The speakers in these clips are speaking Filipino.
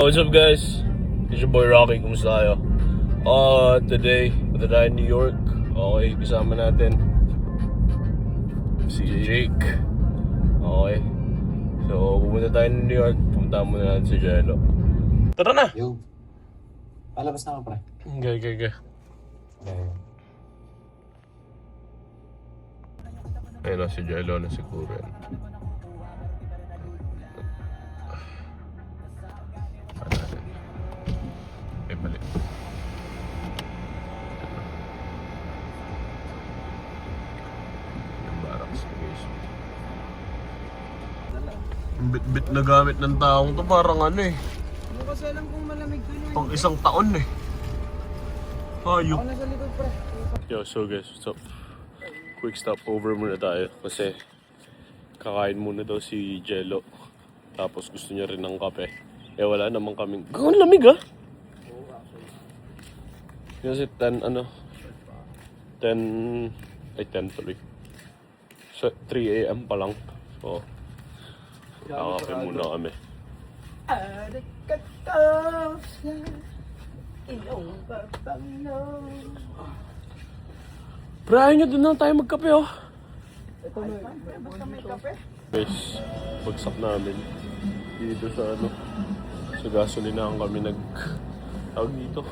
What's up guys? It's your boy Rocky, kumusta kayo? Today, punta tayo New York. Okay, kasama natin si Jake. Okay. So, pupunta tayo New York. Pupunta muna natin si Jello. Tara na! Yo. Palabas na ka, pre. Okay. Ayun na si Jello na siguro yan. Balik. Yung barracks guys. Yung bit-bit na gamit ng taong to parang ano eh. Hindi kasi alam kung malamig ko yun. Pang isang taon eh. Hayop. Ako nasa likod, pre. Yo, so guys, what's up? Quick stop over muna tayo kasi kakain muna daw si Jello. Tapos gusto niya rin ng kape. Eh wala namang kaming... Ang lamig ah! Kasi 10 tuloy. So, 3 AM pa lang. So, kakape muna kami. Pre, ayaw nyo doon lang tayo magkape oh. Basta may kape. Guys, bagsak namin. Dito sa sa gasolinahan kami tawag dito.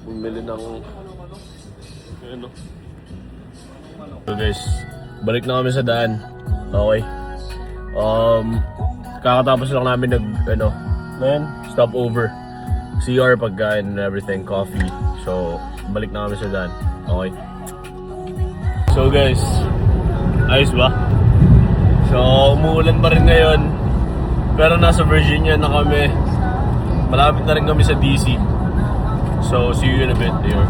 Bumili ng So guys, balik na kami sa daan. Okay. Kakatapos lang namin stop over. CR, pagkain and everything, coffee. So, balik na kami sa daan. Okay. So guys, ayos ba? So, umuulan pa rin ngayon. Pero nasa Virginia na kami. Malapit na rin kami sa DC. So, see you in a bit here.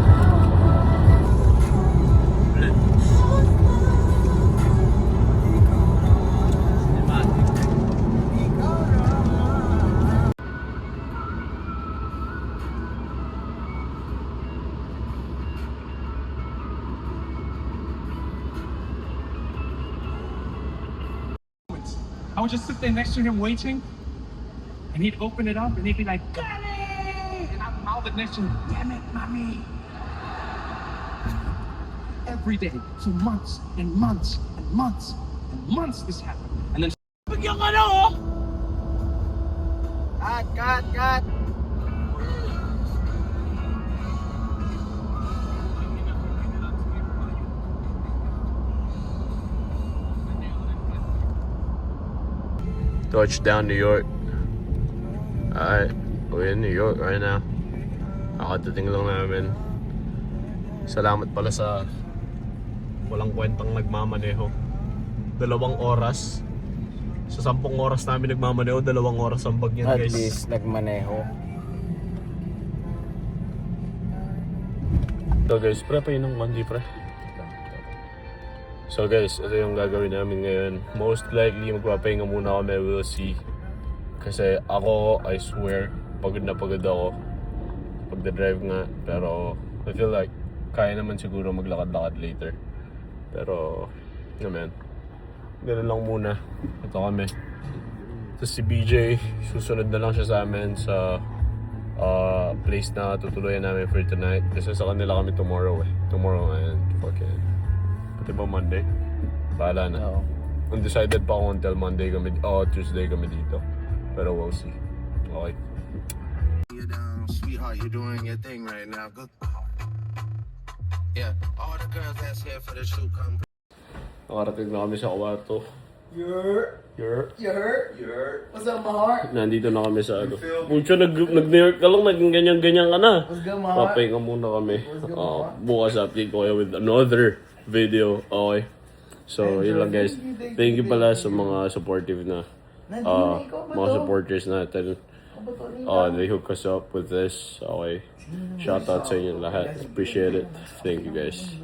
I would just sit there next to him waiting, and he'd open it up, and he'd be like, "Daddy!" And I'd mouth it next to him, "Damn it, mommy!" Every day, for months and months and months and months, this happened. And then, bigyan ka na, oh! Cut! Touchdown, New York. Alright, we're in New York right now. Nakatating lang namin. Salamat pala sa walang kwentang nagmamaneho. 2 oras. Sa 10 oras namin nagmamaneho, 2 oras ang bag niyan, guys. At least nagmaneho. So guys, pre, painom mandi, pre. So guys, ito yung gagawin namin ngayon. Most likely, magpapahinga muna kami, we'll see. Kasi ako, I swear, pagod na pagod ako. Pagdadrive nga, pero I feel like kaya naman siguro maglakad-lakad later. Pero, naman, ganun lang muna. Ito kami. Tapos si BJ, susunod na lang siya sa amin sa place na tutuluyan namin for tonight. Kasi sa kanila kami tomorrow eh. Tomorrow and fucking... Pati ba Monday? Bahala na. Oo. Undecided pa ako until Monday kami, Tuesday kami dito. Pero we'll see. Okay. You're down, sweetheart, you're doing your thing right now. Good call. Yeah, all the girls that's here for the shoot come. Nakarating na kami sa kwarto. What's up, my heart? Nandito na kami sa Pucha, nag-New York ka lang, naging ganyan-ganyan ka na. What's good, my heart? Papahinga muna kami. Bukas update ko kayo with another video. Okay. So, yun lang guys. Thank you pala sa mga supportive na mga supporters natin. They hook us up with this. Okay. Shout out sa inyo lahat. Appreciate it. Thank you guys.